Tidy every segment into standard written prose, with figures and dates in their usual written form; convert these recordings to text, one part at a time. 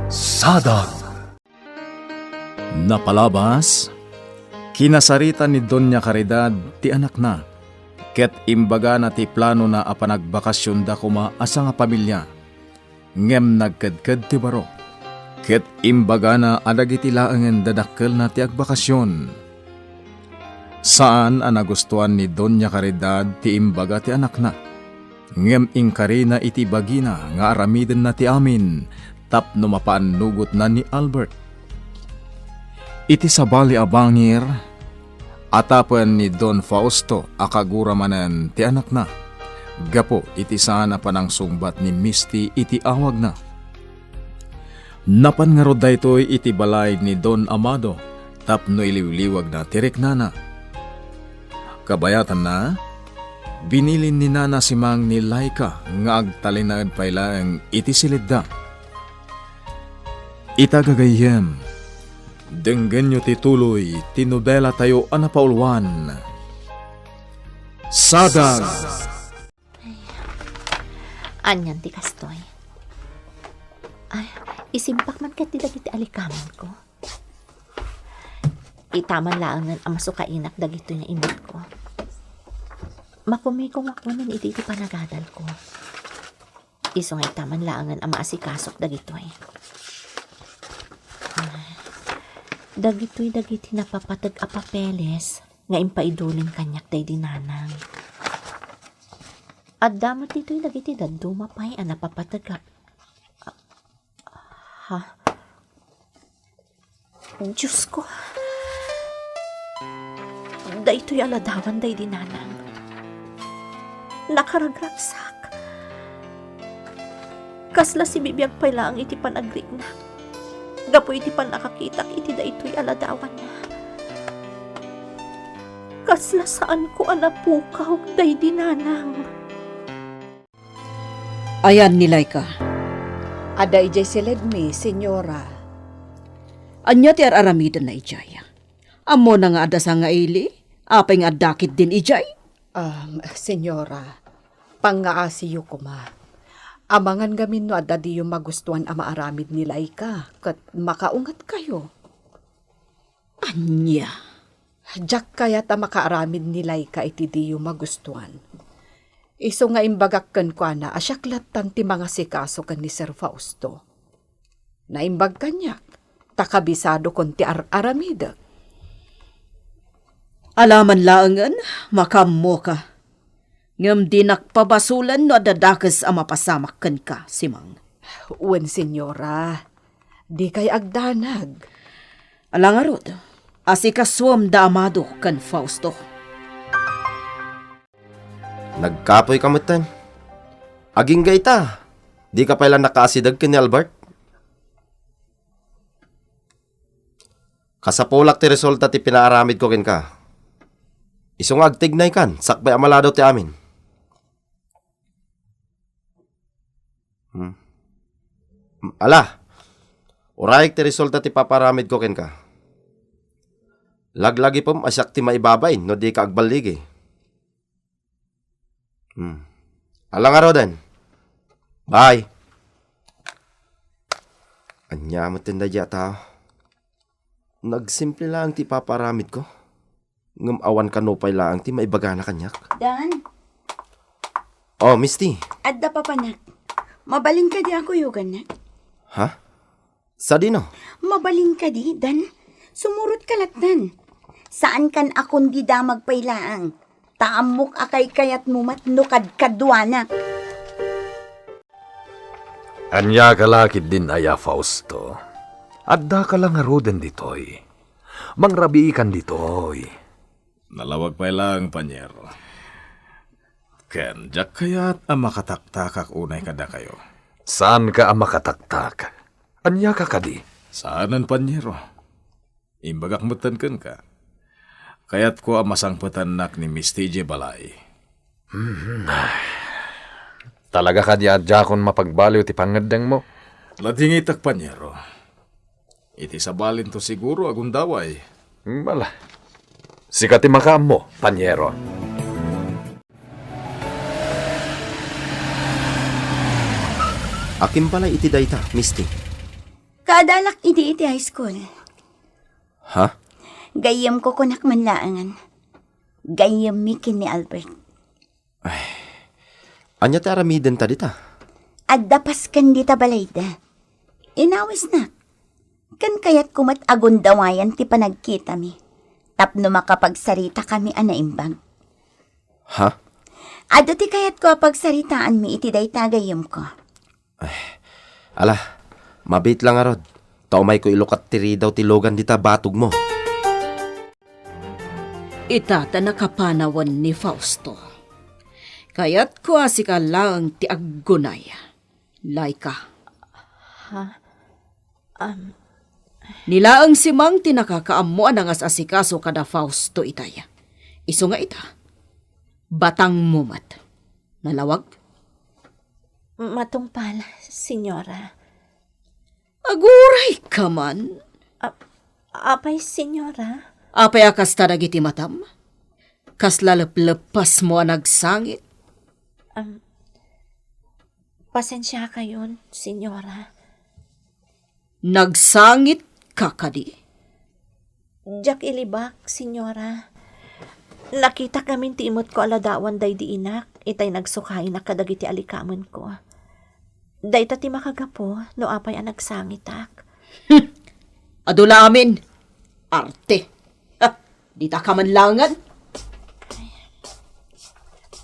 Sadag. Napalabas, kinasarita ni Doña Caridad ti anak na, ket imbaga na ti plano na apanagbakasyon da kuma asa nga pamilya, ngem nagkadkad ti baro, ket imbaga na adagiti laengen dadakkel na ti agbakasyon. Saan ang nagustuhan ni Doña Caridad ti imbaga ti anak na, ngem ingkari na iti bagina nga aramiden na ti amin, tapno mapaannugot na ni Albert. Iti sabali abangir, atapan ni Don Fausto akaguramanen ti anak na, gapo iti sana panang sungbat ni Misty iti awag na. Napan nga rod daytoy iti balay ni Don Amado, tapno iliwliwag na tirik nana. Kabayatan na, binilin ni Nana si Mang ni Laika nga agtalinad pailaeng iti silidda. Itagagayem, denggen nyo tituloy, tinobela tayo anapaulwan. Sadag! Anyan ti kastoy. Ay, isimpak man kat ti dagiti alikaman ko. Itaman laangan ang masukainak dagito niya imot ko. Makumikong ako nun iti panagadal ko. Iso nga itaman laangan ang maasikasok dagito eh. Dagito'y napapatag a papeles nga impaidulin kanyak day dinanang. At damat dito'y dagiti dadumapay a napapatag a... Ha? Diyos ko. Dayto'y aladawan day dinanang. Nakaragragsak. Kasla si bibiyag pay lang iti panagrig na. Gapoy iti pan nakakitak iti da ito'y aladawan na. Kasla saan ko anapukaw day dinanang. Ayan nilay ka. Ada ijay siledmi, senyora. Anya ti aramidan na ijay. Amo na nga ada sa nga ili, apay nga dakit din ijay. Senyora, pangaasiyo ko ma. Amangan gamin no adda di yung magustuhan ama aramid nila ika, kat makaungat kayo. Anya? Jak kaya ta makaaramid nila ika iti di yung magustuhan. Iso nga imbagakkan ko na asyaklatan ti mga sikaso kan ni Sir Fausto. Naimbag kanyak, takabisado kon ti aramida. Alaman laangan, makammo ka. Ngam di nakpabasulan no adadakas ang mapasamak kan ka, Simang. Uwan, senyora. Di kay agdanag. Alangarod, asikaswam da Amado kan Fausto. Nagkapoy kamutan. Aging gayta. Di ka pala nakaasidag ken ni Albert. Kasapulak ti resulta ti pinaaramid ko ken ka. Isong agtignay kan, sakbay amalado ti amin. Ala, urayik ti resulta ti paparamid ko ken ka. Laglagi pom asyak ti maibabain no di ka agbaligi. Ala nga rodan. Bye. Anya mo tinda tao. Nagsimple lang ti paparamid ko. Ngam awan kanupay lang ti maibaga na kanyak. Dan, Oh, Misty. adda pa panak. Mabaling ka di ako yugan na. Ha? Sa dino? Mabaling ka di, Dan. Sumurot ka latan. Saan kan akon di da magpailaang? Taamok akay kayat mo matnukad kadwana. Anya kalakid din aya Fausto. Adda ka lang aroden ditoy. Mangrabi ikan ditoy. Nalawag pa lang, panyero. Ken, jak kaya't ang makataktakak unay kada kayo. Saan ka ang makataktak? Anya ka kadi? Saanan, panyero? Imbagak mutan ka. Kaya't ko ang masangpatan nak ni Miss TJ Balay. Talaga ka di adya kung mapagbaliw ti pangadang mo? Ladingitak, panyero. Iti sabalin to siguro agundaway. Bala. Sikati makaam mo, panyero. Akim pala iti dayta, Misty. Kaadalak iti high school. Ha? Gayam ko kunak manlaangan. Gayam mikin ni Albert. Anya ti aramiden ta dita? Addapas kan di tabalayda. Inawis na. Kan kayat kumat agundawayan ti panagkita mi. Tapno makapagsarita kami anaimbag. Ha? Ado ti kayat ko pagsaritaan mi iti day tagayam ko. Ala, mabit lang arod. Taumay ko ilukat tiri daw ti logan dita batog mo. Itata nakapanawan ni Fausto. Kaya't ko asika lang ti aggunay. Laika. Nilaang si Mang tinakakaammo ang asikaso kada Fausto itaya. Iso nga ita. Batang mumat. Nalawag? Matungpal, senyora. Aguray ka man. Apay, senyora? Apay akas taragiti matam? Kas lalap-lapas mo ang nagsangit? Pasensya kayon, senyora. Nagsangit ka kadi? Jack ilibak, senyora. Nakita kami ti imot ko aladawan day di inak. Itay nagsukay na kadagiti alikaman ko. Day ti makagapo no apay ang nagsangitak. Adula amin. Arte. Ha, di ta ka man langan.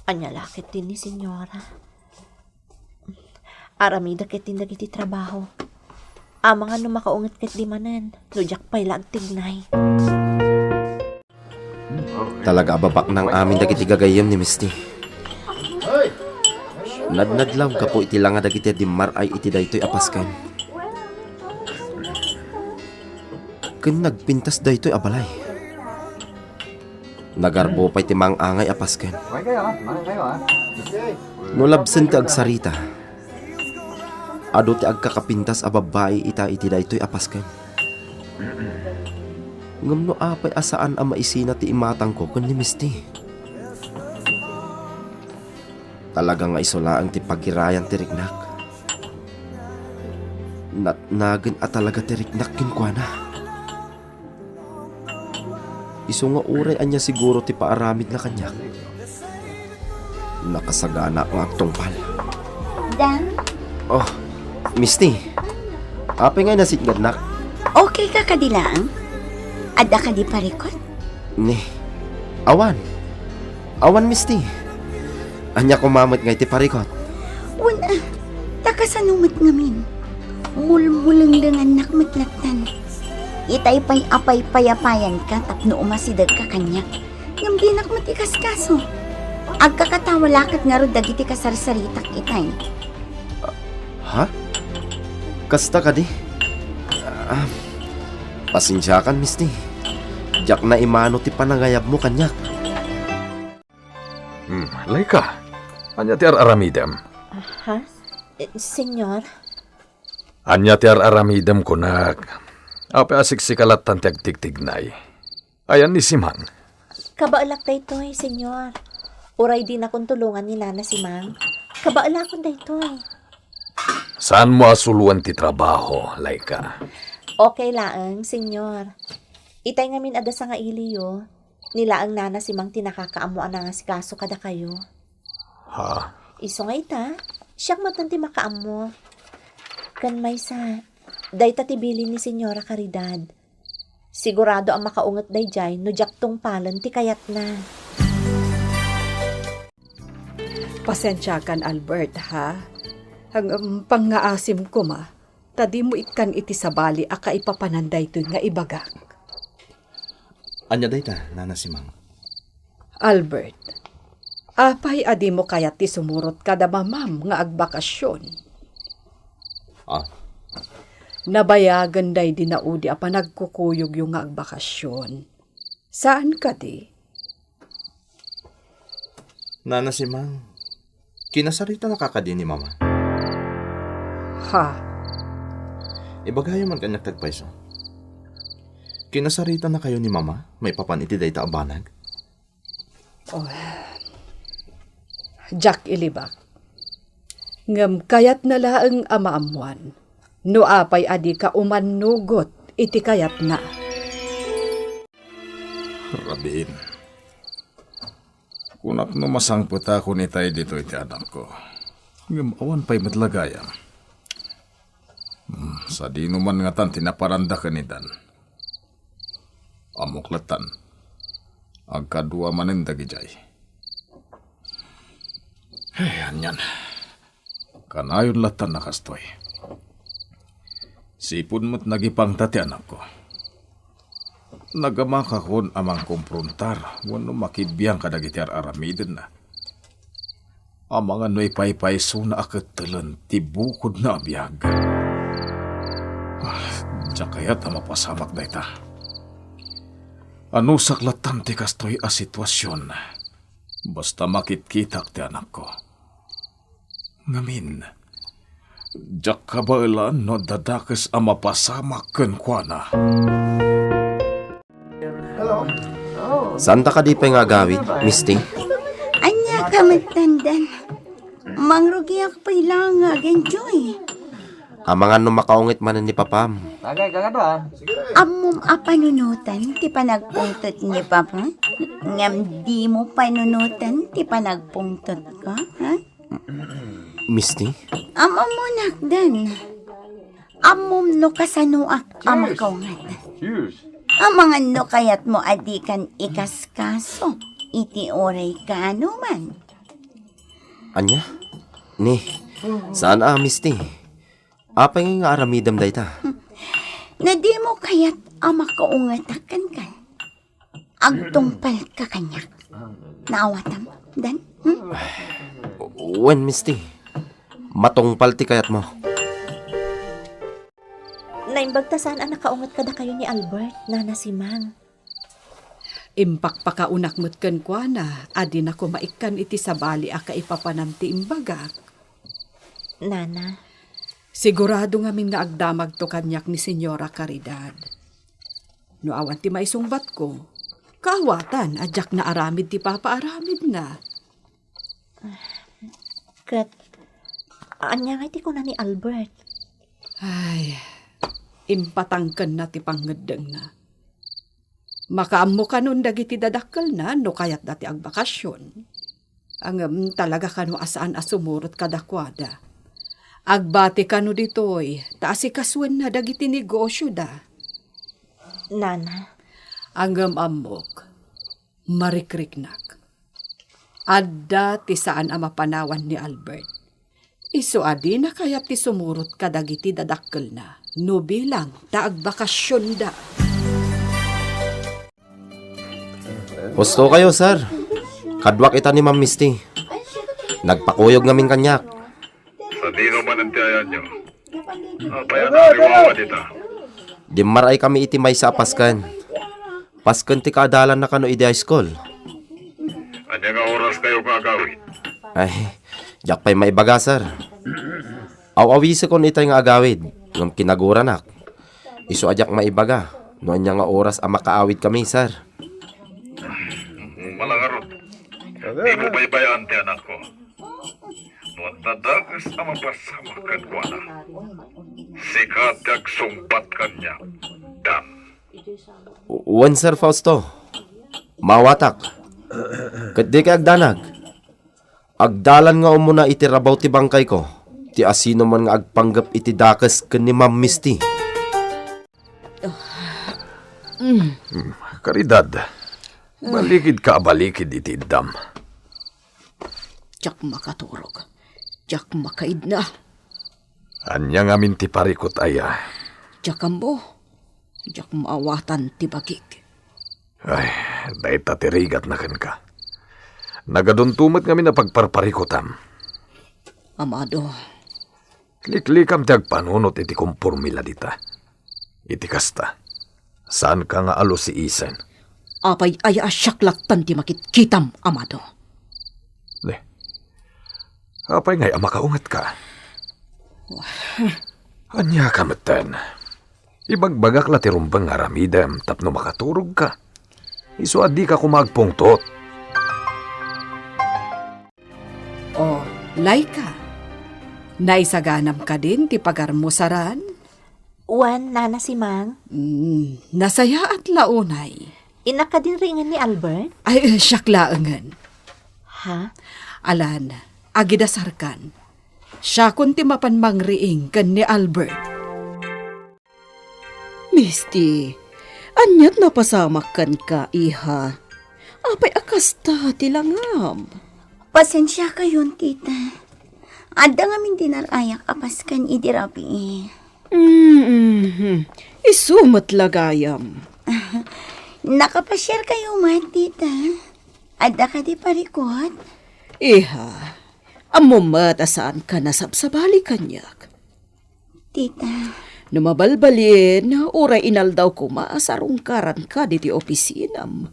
Anya lakit din ni senyora. Aramida ket din dagiti trabaho. Amang ano makaunget ket di manen. No jak pay lag tignay. Talaga babak ng amin dagiti gagayam ni Misty. Nadnadlaw ka po iti lang nga dagiti di maray iti daytoy apaskan. Ken nagpintas daytoy abalay. Nagarbo pa iti mangangay apaskan. No labsen ti agsarita. Ado ti agkakapintas a babae iti daytoy apaskan. Ngam no apay asaan ang maisina ti imatang ko kun ni Misty. Talaga nga isolaang ti pagirayan ti riknak. Natnagan at talaga ti riknak kinkwana. Iso nga uray anya siguro ti paaramid na kanyak. Nakasagana ang agtungpal. Dan, Oh, Misty. Apay nga nasitgad nak. okay ka kadilaang? Adda ka di parikot? Ni, awan. Awan, Misty. Anya kumamot nga iti parikot. Una, takasanumat ngamin. Mulmulang lengan nakmatlatan. Itay pay apay payapayan ka tapno umasidag ka kanyak. Ngam di nakmatikas kaso. Agkakatawalakat nga ro dagiti kasarsaritak itay. Ha? Kasta ka di? Pasensya kan, Misty. Jak na imano ti panangayab mo kanyak. Laika. Anya ti aramidem. Ha? Senyor? Anya ti aramidem kunak. Ape asiksikalat tantiag tigtignay. Ayan ni Simang. Kabaalak daytoy, senyor. Uray din akong tulungan ni Nana si Mang. Kabaalakon daytoy. Saan mo asuluan ti trabaho, Laika? Okay laang, senyor. Itay ngamin ada sa nga iliyo. Nilaang Nana si Mang tinakakaamuan na nga si kaso kada kayo. Ha? Iso nga ita, siyak matanti makaamo. Kan may sa, day tatibili ni Senyora Caridad. Sigurado ang makaungat day jay, no jak tong palan ti kayat na. Pasensya kan, Albert, ha? Ang pangaasim ko ma, tadi mo ikan iti sabali aka ipapananday to nga ibagak. Anya dayta, Nana Simang? Albert, apay adi mo kayat ti sumurot kada mamam nga agbakasyon. Ah, Nabayagan day dinaudi apa nagkukuyog yung nga agbakasyon. Saan ka di? Nana Simang, kinasarita na kakadi ni Mama. Ha? Ibagayo man kanyak tagpaiso. Kinasarita na kayo ni Mama, may papan iti dayta abanag. Jack ilibak. Ngam kayat na laang amaamuan. No apay adi ka umanugot iti kayat na. Rabin. Kunak no masangput ako ni tayo dito iti anak ko. Ngamawan pa'y matlagayan. Sa di naman nga tan tinaparanda ka ni Dan. Amuklatan. Agkadua manindagi jay. Anyan. Kanayon latan nakastoy. Sipon mo't nagipang tati anak ko. Nagamakakon amang kumprontar, wano makibiyang kadagiti aramiden na. Amang ano'y paypayso na akatalan, tibukod na abiyag. Diyan kaya't mapasamak na ita. Ano saklatan ti kastoy a sitwasyon, basta makitkitak ti anak ko. Ngamin, diyan kabailan no dadakas a mapasamak ken kwa. Santa ka di pa nga agawid, Misty? Anya ka magtandan. Mangrugiyak pa'y lang Joy. Amangan no makaungit manan ni Papam. Amom panunutan ti panagpungtot ni Papa? Ngam di mo panunutan ti panagpungtot ka, ha? Misty? Amom mo nakdan. Amom no kasanuak amakaungat. Amangan no kayat mo adikan ikaskaso. Iti oray ka man. Anya? Ni, saan Misty? Apay nga aramidam da ita? Na di mo kayat amakaungatakan ka. Agtungpal ka kanyak. Naawatam, Dan? Wen, Misty? Matungpal ti kayat mo. Naimbagtasan ang nakaungat kada kayo ni Albert, nana si Mang. Impak pakaunak mo't ken kwa na, adi na kumaikan iti sabali a kaipapanamti imbagak. Nana, Sigurado ngamin nga agdamag to kanyak ni Senyora Caridad. No awan ti maisungbat ko, kaawatan adyak na aramid ti papaaramid na. kat, anya nga iti ko na ni Albert. Ay, impatangken na ti panggedeng na. Makaammo ka nun dagiti dadakkel na no kayat dati agbakasyon. Ang talaga kano asaan asumurot kadakwada. Agbati kano ditoy, taasi kaswen na dagiti negosyo da. Nana, Anggam amok, marikriknak. Adda ti saan ang mapanawan ni Albert. Iso adi na kaya ti sumurot kadagiti dadakkel na. No bilang taagbakasyon da. Gusto kayo, sir. Kadwak ita ni Ma'am Misty. Nagpakuyog ngamin kanyak. Sa di naman ang tiyayan nyo. Apaya na riwawa dita. Di maray kami iti may sa paskan. Paskan ti kaadalan na kano iti high school. Anya nga oras kayo gagawin? Ay, jak pa'y maibaga, sir. Awawisa kon itay nga agawid. Ngam kinaguranak. Iso ajak maibaga. No anya nga oras ang makaawid kami, sir. Malangarot. Di mo baybayan ti anak ko. Noon tadagas ang mapasama kan ko na. Sikat kag sumbat kanya. Dan. Wan, sir Fausto. Mawatak. Kat di kay agdanag. Agdalan nga umuna iti rabaw ti bangkay ko. Ti asino man nga agpanggap iti dakas ken ni Ma'am Misty. Caridad, balikid ka balikid iti dam. Tiyak makaturog. Tiyak makaid na. Anya nga min ti parikot aya. Tiyak mo. Tiyak maawatan ti bagig. Ay, dahit tatirigat na kan ka. Nagaduntumat nga min na pagparparikotam. Amado, Kliklikam ti agpanunot iti kumpurmila dita. Iti kasta. Saan ka nga alo si Isen? apay ay asyaklat ti makitkitam, amado. Le, apay ngay makaungat ka. Anya ka matan. Ibagbagak la ti rumbang aramidem tapno makaturog ka. Iso adi ka kumagpungtot. O, Laika, naisaganam ka din ti pagarmusaran? Wan, nana si Mang. Nasaya at launay. Ina ka din ringan ni Albert? Ay, siyak laangan. Ha? Alan, agidasarkan. Siya kunti mapan mangriing kan ni Albert. Misty, anyat napasamak kan ka, iha. Apay akasta tilangam. Pasensya kayon, tita. Ada ngamin dinarayak apaskan idirapi. Isumat lagayam. Nakapasyar kayo man, tita. Ada ka di parikot? Iha, amumat asaan ka nasabsabali kanyak. Tita, Numabalbalin na uray inaldaw ko maasarungkaran ka di opisinam.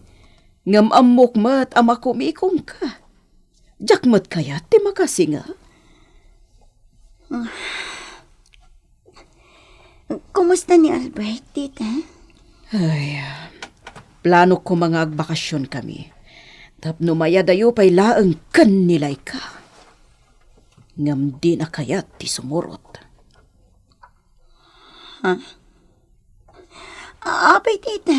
Ngam amok mat ama kumikom ka. Jakmat kaya ti makasinga. kumusta ni Albert, tita? Ay, plano ko mga agbakasyon kami. Tapno maya dayo pa'y laang kan nilay ka. Ngam di na kaya ti sumurot. Apay, tita.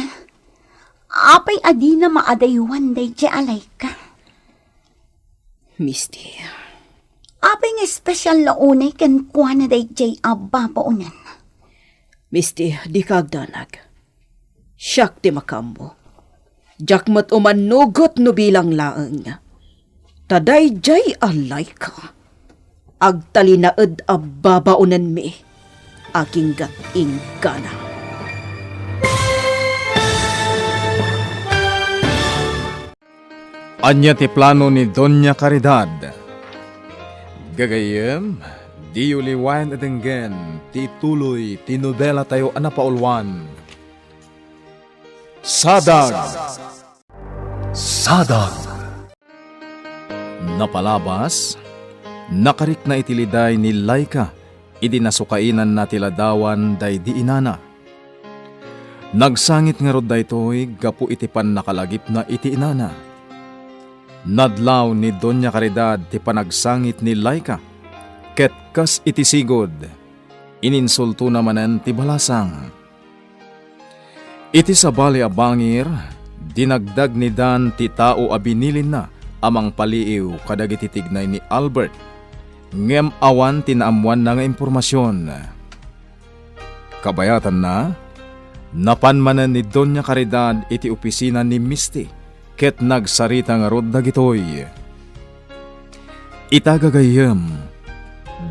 Apay adi na maadaywan day di alay ka. Misty, Apay nga espesyal na unay kan kuha na day di abba paunan. Misty, di ka agdanag. Siyak ti makambo. Jakmat umanugot no bilang laang. Taday jay alay ka. Agtalinaed ababaunan mi. Aking gating gana. Anya ti plano ni Doña Caridad. Gagayem, di uliwayan adenggen, ti tuloy, ti nobela tayo anapaulwan. Sadag! Sadag! Napalabas, nakarik na itiliday ni Laika, idi nasukainan na tiladawan day di inana. Nagsangit nga rod daytoy, gapu itipan nakalagip na iti inana. Nadlaw ni Doña Caridad ti panagsangit ni Laika, ket kas iti sigod, ininsulto namanen ti balasang. Iti sabali a bangir, dinagdag ni Dan ti tao a binilin na amang paliiw kadagiti tignay ni Albert, ngem awan tinaamuan na nga impormasyon. Kabayatan na, napanmanan ni Doña Caridad iti opisina ni Misty, ket nagsarita nga rod dagitoy. Itagagayem,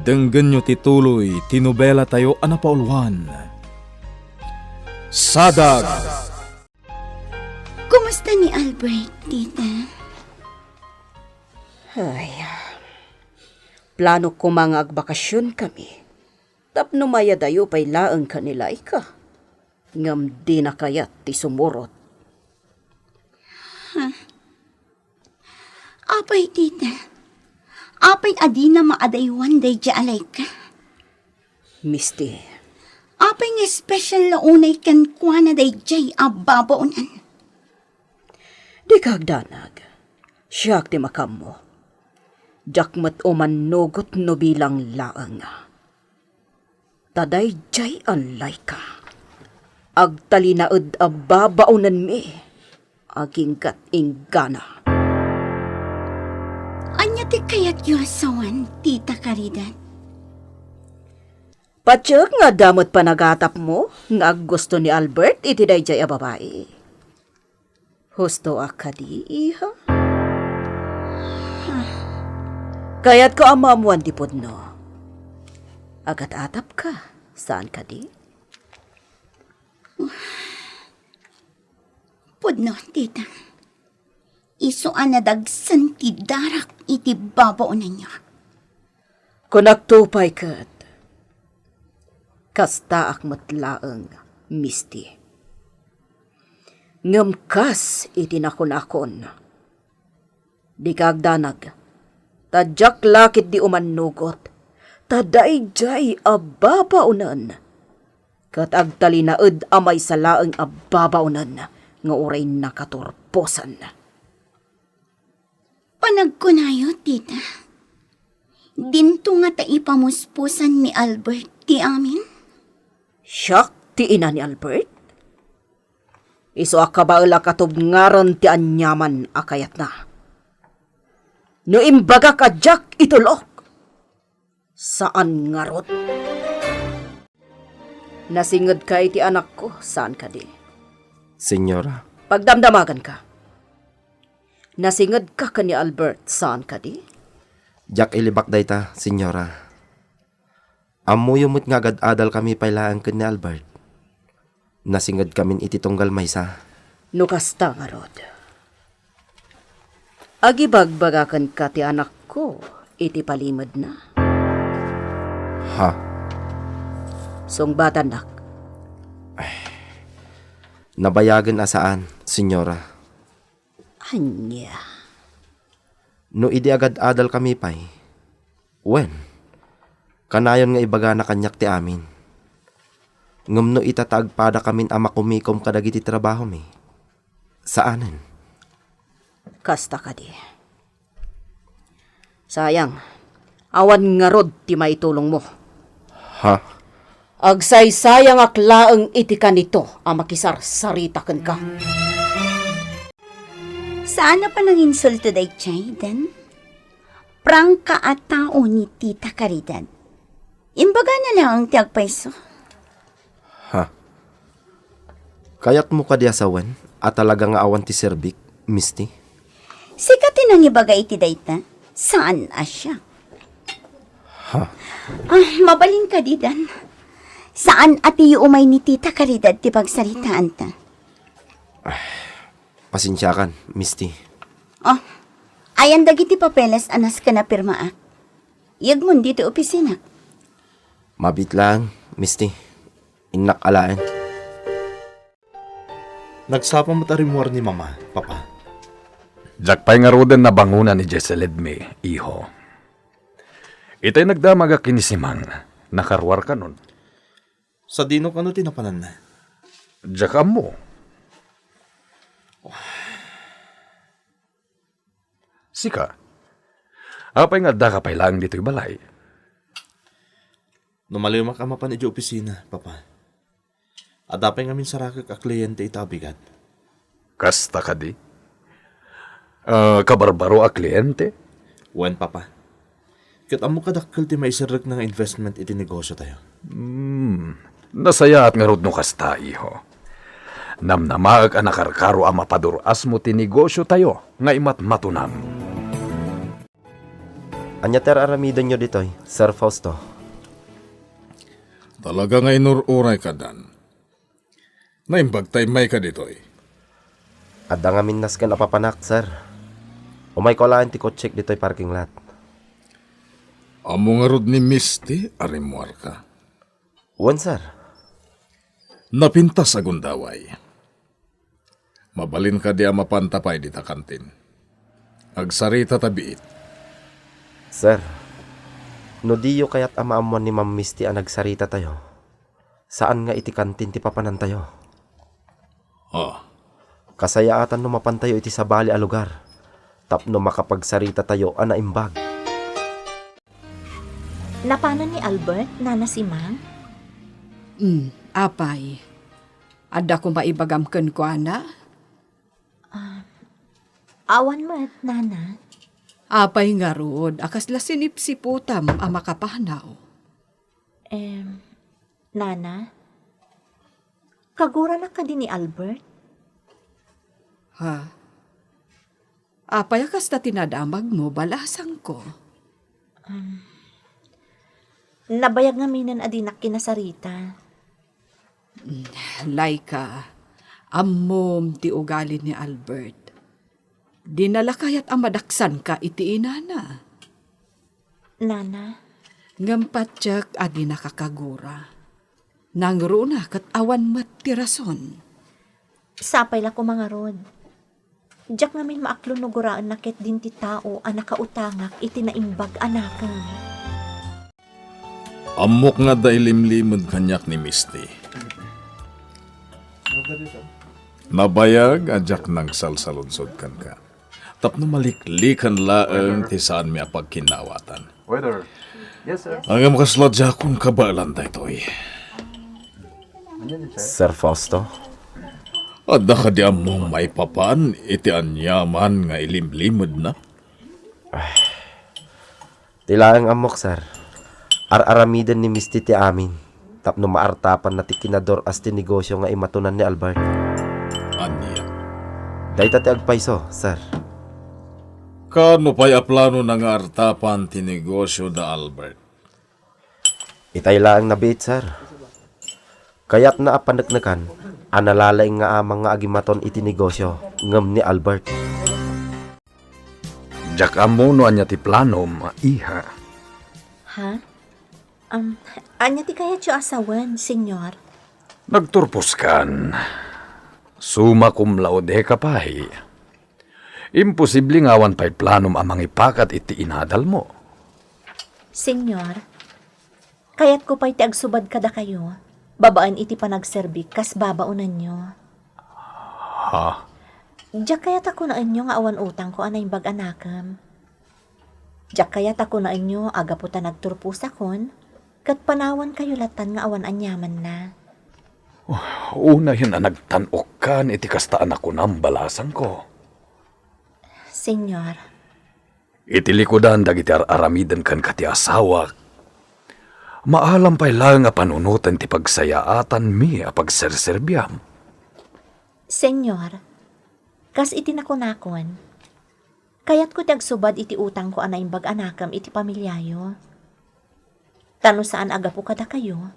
denggen nyo tituloy, tinubela tayo anapaulwan. Sadag! Kumusta ni Albert, tita? Ay, plano ko mga agbakasyon kami. Tapno maya dayo pa'y laang kanila ka. Ngam di na kayat ti sumurot. Apay, tita. Apay adi na maadaywan day di alay ka. Misty, Apay nga espesyal na unay kan kuha na day di ababaunan. di kagdanag. Siyak ti makam mo. Jakmat o manugot no bilang laang. Taday jay alay ka. Agtalinaed ababaunan mi. Aging kating gana. Anya ti kayat yu asawan, tita Caridad? Patsyak nga damot panagatap mo, nga gusto ni Albert iti dayjay a babae. Husto akadi, iha? Kaya't ko amamuan di pudno. Agat atap ka, saan ka di? Pudno, tita. Isuan na dagsan ti darak iti babaunan niya. Kung nagtupay kat, kasta ak matlaang, Misty. Ngamkas iti nakon-akon. Di kagdanag, tadyak lakit di umanugot, tadayjay ababaunan. Kat agtalinaed amay sa laang ababaunan, nga uray nakaturposan. Panagkunayo, tita. Dinto nga taipamuspusan ni Albert ti amin. Siyak ti ina ni Albert? Iso akabaala katubngaran ti anyaman akayat na. No imbaga ka Jack itulok. Saan nga rod? Nasingod ka iti anak ko, saan ka di? Senyora, Pagdamdamagan ka. Nasingod ka ni Albert, saan ka di? Jack ilibak dayta, senyora. Amuyumot nga agad adal kami pailaan ken ni Albert. Nasingad kamin iti tunggal maysa. Nukasta nga rod. Agibagbagakan ka ti anak ko, iti palimod na. Ha? Sungbatan nak. Nabayagan asaan, senyora. Anya. No idi agad adal kami pay. Wen? Kanayon nga ibaga na kanyak ti amin. Ngam no itatagpada kamin ama kumikom kadagiti trabaho mi. Saanen? Kasta ka di. Sayang. Awan nga rod ti maitulong mo. Ha? Agsaysayang aklaang iti kanito ang makisar saritaken ka. Saan na pa nang insulto day chay, Dan? Prangka at tao ni Tita Caridad. Imbaga na lang ang tiagpaiso. Ha? Kayat mo ka di asawan at talaga nga awan ti serbik, Misty? Sikatin ang ibaga iti dayta. Saan asya? Ha? Mabalin ka di, Dan. Saan ati umay ni Tita Caridad ti pagsaritaan ta? Pasensya kan, Misty. Oh, ayan dagiti papeles anas ka na pirmaa. Iyag mo dito opisina. Mabit lang, Misty. Inak alaan. Nagsapa mo tarimwar ni Mama, Papa. Jack pa'y nga roden na bangunan ni Jeseledme, iho. Itay nagdamaga kinisimang, nakarwar ka nun. Sa dino ka no tinapanan na. Jack mo. Sika, apay nga da ka pa'y lang dito'y balay. Numaliw ka mapan iti opisina, Papa. Adapay ngamin sarakak a kliyente itabigat. Kasta ka di? Kabarbaro a kliyente? Wen, Papa. Kat amo kadakkel ti maisirag nga investment iti negosyo tayo. Nasaya at nga rod no kasta, iho. Namnamaag ang nakarkaro ang mapaduras mo ti negosyo tayo, nga imat matunam. Anya ter aramidan nyo ditoy, Sir Fausto. Talaga nga inururay ka, Dan. Naimbagtay may ka ditoy. Adda nga minnas ka napapanak, sir. Umay ko laan ti kotsek ditoy parking lot. Amo nga rod ni Misty, arimuar ka. Wan, sir. Napintas agundaway. Mabalin ka di ang mapantapay di ta kantin. Agsarita tabiit. Sir, no diyo kayat amaamuan ni Ma'am Misty ang nagsarita tayo. Saan nga iti kantin ti papanan tayo? Ah, Kasayaatan no mapantayo iti sabali a lugar. Tapno makapagsarita tayo ana imbag. Napano ni Albert, nana si Mang? Apay. Adda ko maibagamken ko, ana? Awan mo at nana. Apay nga rod, akas la sinipsiputam ang makapahanaw. Nana? Kagura na ka din ni Albert? Ha? Apay akas na tinadamag mo, balasang ko. Nabayag nga minan adinak kinasarita. Laika, ammom ti ugali ni Albert. Dinala kayat ang madaksan ka iti inana. Nana? Ngampatyak adi nakakagura. Nangruna kat awan mat ti rason. Sapay la ko mga rod. Diyak ngamin maaklo no guraan nakit din ti tao ang nakautangak iti naimbag anakan. amok nga dailimlimod kanyak ni Misty. Nabayag ajak nang salsalunsod kan ka. Tapno maliklikan laeng ti saan mi apagkinawatan. Waiter. Yes, sir. Ang makasladya kong kabalan daytoy. Sir Fausto? Adda ka di among maipapan, iti anyaman nga ilimlimod na. Tilaang amok, sir. Ar-aramidan ni Misty ti amin. Tapno maartapan na ti kinador as ti negosyo nga imatunan ni Albert. Anya. Dahita ti agpaiso, sir. Kano pa'y aplano na nga artapan ti negosyo da Albert? Itay laang nabit, sir. Kaya't na apanagnakan, analalay nga amang nga agimaton iti negosyo ngem ni Albert. Jak amuno anya ti planom, iha. Ha? Anya ti kaya tiyo asawan, senyor? Nagturpos kan. Summa cum laude kapahi. Imposible nga awan pa'y planom amang ipakat iti inadal mo. Senyor, kayat ko pa'y ti agsubad kada kayo. Babaan iti panagserbik, kas babaunan nyo. Ha? Diyak kayat ako na inyo nga awan utang ko anay bag anakam. Diyak kayat ako na inyo aga po ta nagturpus akon, kat panawan kayo latan nga awan anyaman na. Una yun na nagtanok kan iti kastaan ako ng balasan ko. Senyor, Iti likodan dagiti aramidan kan kati asawa. Maalam pa'y lang nga panunutan ti pagsayaatan mi a pagserserbyam. senyor, kas iti nakunakon, kayat ko ti agsubad iti utang ko anay bag anakam iti pamilyayo. Tano saan aga po kada kayo,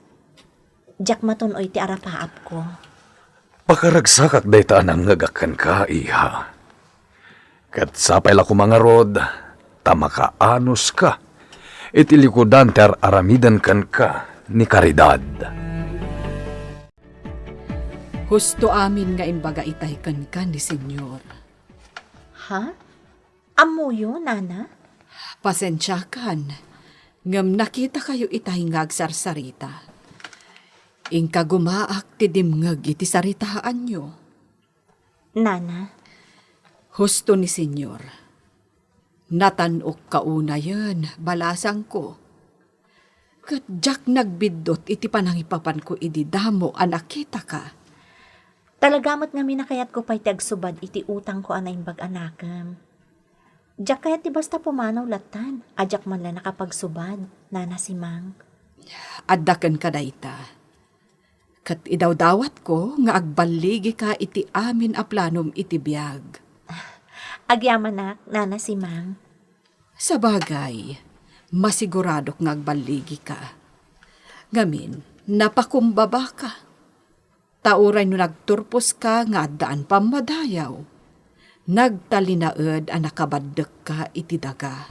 diyak matunoy ti arapaap ko. Pakaragsakak daytaan ang ngagakan ka, iha. Kat sapay la ko mga rod, tamakaanos ka. Iti likodan ter aramidan kan ka ni Caridad. Husto amin nga imbaga itay ka ni senyor. Ha? Amuyo, nana? Pasensyakan, ngam nakita kayo itay nga agsarsarita. Ingka gumaak ti dimngag iti saritaan nyo. Nana, Husto ni senyor. Natanok kauna yun, balasang ko. Kat jak nagbidot iti panangipapan ko idi damo anak kita ka. talagamat nga minakayat ko pa'y tagsubad iti utang ko anay bag anakam. Diyak kayat ti basta pumanaw latan, ajak man la nakapagsubad, nana si Mang. Addaken ka dayta. Kat idawdawat ko nga agbaligi ka iti amin a planom iti biyag. Agyamanak, nana si Mang. Sa bagay, masiguradok nga agbaligi ka. Ngamin, napakumbaba ka. Tauray no nagturpos ka nga daan pamadayaw. Nagtalinaed a nakabaddek ka iti daga.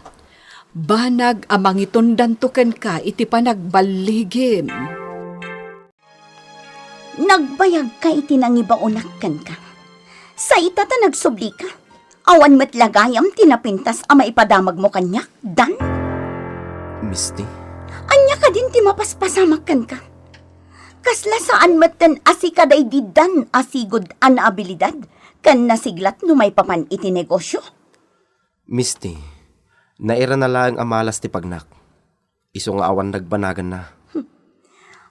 Banag amang itundantuken ka iti panagbaligim. Nagbayag ka iti nangibaunakan ka. Sa itata nagsubli ka. Awan met lagayam tinapintas ama ipadamag mo kanyak, dan? Misty? Anya ka din ti mapaspasamakan ka. Kasla saan meten asikaday di dan asigod an abilidad kan nasiglat no may papan iti negosyo. Misty, naira na lang amalas ti pagnak. Iso nga awan nagbanagan na.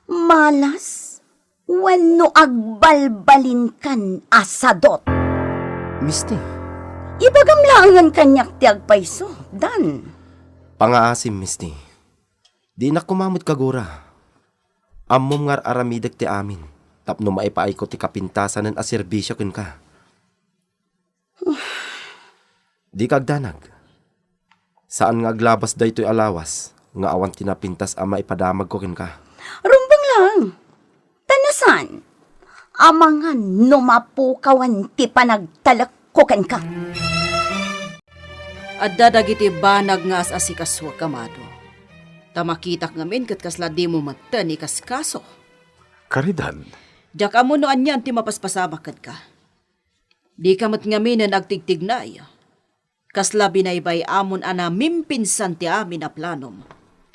Malas, wenno agbalbalin kan asadot. Misty, Ibagamlaangan kanyak ti agpaiso, dan. pangaasim, Misty. Di na kumamot kagura. Ammom ngar aramidag ti amin. Tapno maipaay ko ti kapintasan ng aserbisyo kin ka. Di kagdanag. Saan nga aglabas da ito'y alawas, nga awan tinapintas ama ipadamag ko kin ka. Rumbang lang. Tanasan. Amangan numapukawan ti panagtalak ko ken ka. At dadagiti banag nga as asikaswa kamado. Tamakitak ngamin kat kasla di mo matan ikas kaso. Caridad, Diyak amo no anyan ti mapaspasamakad ka. Di ka mat ngamin na nagtigtignay. Kasla binaybay amon ana mimpinsan ti amin a planom.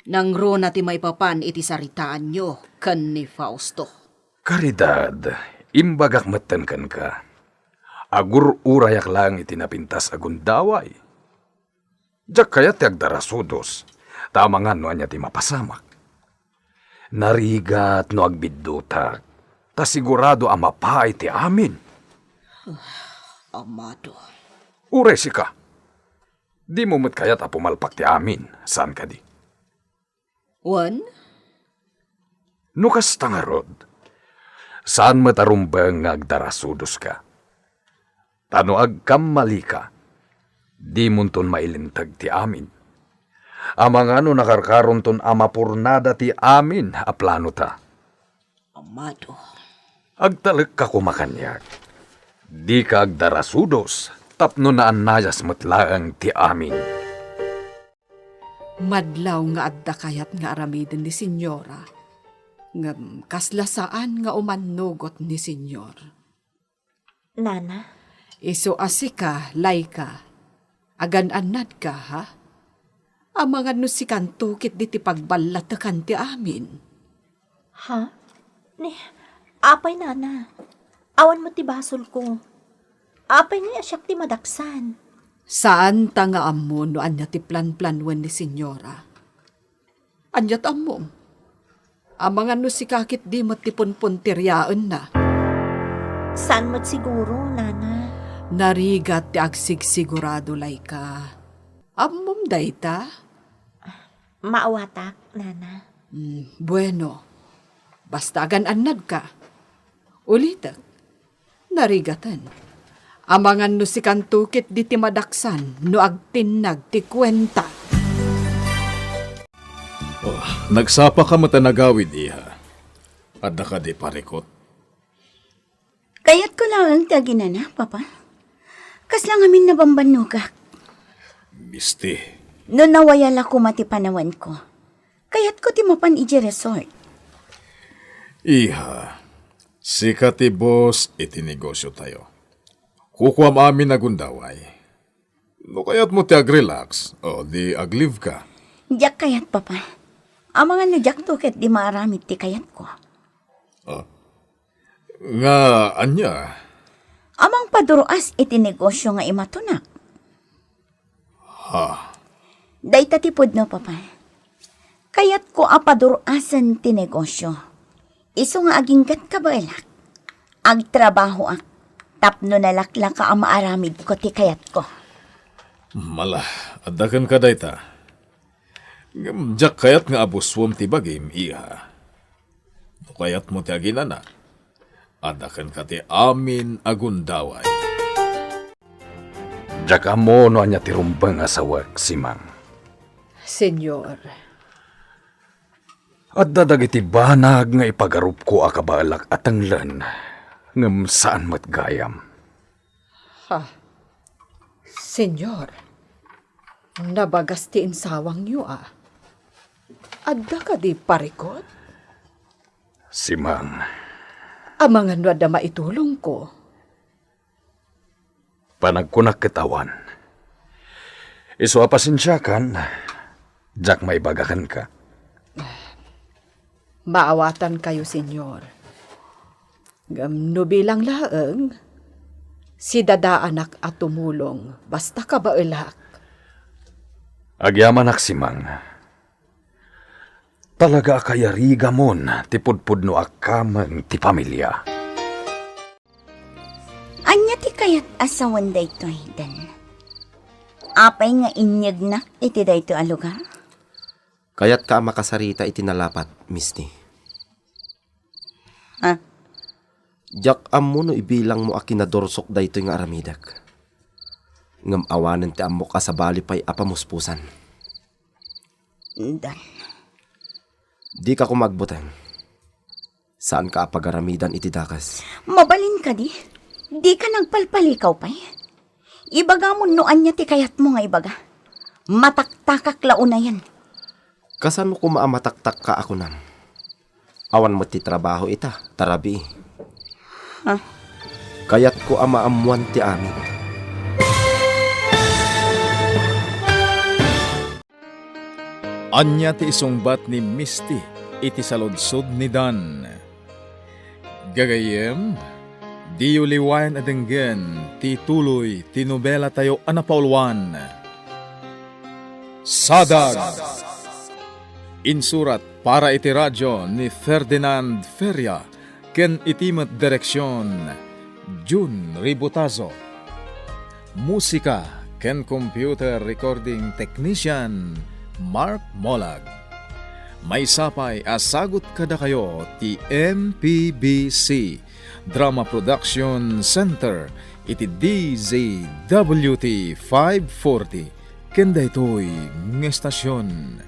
Nang rona ti may papan iti saritaan nyo kan ni Fausto. Caridad, imbagak matan kan ka. Agur urayak lang itinapintas agundaway. Diyak kaya ti agdarasudos. Tama nga no anya ti mapasamak. Narigat no agbidutak. Ta sigurado ang mapay ti amin. Amado. Uresi ka. Di mo mo't kayat a pumalpak ti amin. Saan ka di? Wan? Nukas nga rod. Saan matarumbang nga agdarasudos ka? Tano agkamali ka. Di munton mailintag ti amin. Amang ano nakarkaron ton amapurnada ti amin a plano ta. Amado. Agtalag ka kumakanyak. Di ka agdarasudos. Tapno na anayas matlaang ti amin. Madlaw nga adda kayat nga aramiden ni Senyora. Ngam kaslasaan nga umanugot ni Senyor. Nana, Iso asika, Laika. Agan-anad ka, ha? Amangan no si kantukit di ti pagballatakan ti amin. ha? Ni, apay nana. Awan mo ti basol ko. Apay nga asyak ti madaksan. Saan ta nga ammo no anya ti plan-planwan ni Senyora? Anyat ammo. Amangan no si kakit di matipunpuntiryaan na. Saan mo't siguro, nana? Narigat ti agsigsigurado, Laika. Ammom dayta? Maawatak, nana. Bueno. Basta agan-anad ka. Ulitak. Narigatan. Amangan no si kantukit di ti madaksan no agtinag ti kwenta. Nagsapa ka matanagawid, iha. Adda ka di parikot. Kayat ko lang ang taginana, Papa. Kas lang amin nabambanugak. Misti. No nawayala ko matipanawan ko. Kayat ko ti mapan iji resort. Iha, sikat ti boss iti negosyo tayo. Kukuam amin na gundaway. No kayat mo ti ag-relax o di ag-live ka. Diyak kayat, Papa. Amangan no diyak tuket di maaramid ti kayat ko. Nga, anya, Amang paduruas iti negosyo nga imatunak. Dayta ti pudno, Papa. Kayat ko apaduruasan ti negosyo. Iso nga aginggat ka ba elak? Agtrabaho ak. Tapno nalakla ka ang maaramid ko ti kayat ko. mala, adakan ka dayta. Jak kayat nga abuswom ti bagim, iha. No kayat mo ti aginana. Adakan ka ti amin agundaway. Jaka mo no anya tirumbang asawak, Simang. Senyor, At dadagiti banag nga ipagarup ko akabalak at tanglan. Ngam saan matgayam. Senyor, nabagas ti insawang niyo Adda ka di parikot? Simang, Amangan no adda maitulong ko. panagkunak kitawan. Iso apasensyakan, jak maibagakan ka. Maawatan kayo, senyor. No bilang laeng, si dadaanak at tumulong, basta ka ba ilak? Agyaman ak Simang. Talaga kayariga mon, tipudpud no akamang ti pamilya. Anya ti kayat asawan dayto dan. Apay nga inyag na iti dayto a lugar? Kayat ka makasarita iti nalapat, misti. Ha? Jak ammo no ibilang mo akinadorsok dayto nga aramidak. Ngam awanan ti ammo ka sa bali pa'y apamuspusan. Dan. Di ka kumagbutang. Saan ka apagaramidan iti dakas? Mabalin ka di. Di ka nagpalpalikaw pa'y. Ibaga mo noan niya ti kayat mo nga ibaga. Mataktakak launa yan. Kasan mo kumaamataktak ka ako nam? Awan mo ti trabaho ita, tarabi. Kayat ko amaamuan ti amin. Anya ti isungbat ni Misty iti saludsod ni Dan. Gagayem, di uliwayan adenggen ti tuloy ti nobela tayo anapaulwan. Sadag! Insurat para iti radyo ni Ferdinand Feria ken itimat direksyon June Ributazo. Musika ken computer recording technician Mark Molag. May sapay asagot kada kayo ti MPBC Drama Production Center iti DZWT 540 ken daytoy nga estasyon.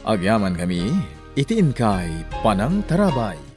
Agyaman kami iti inkay Panang Tarabay.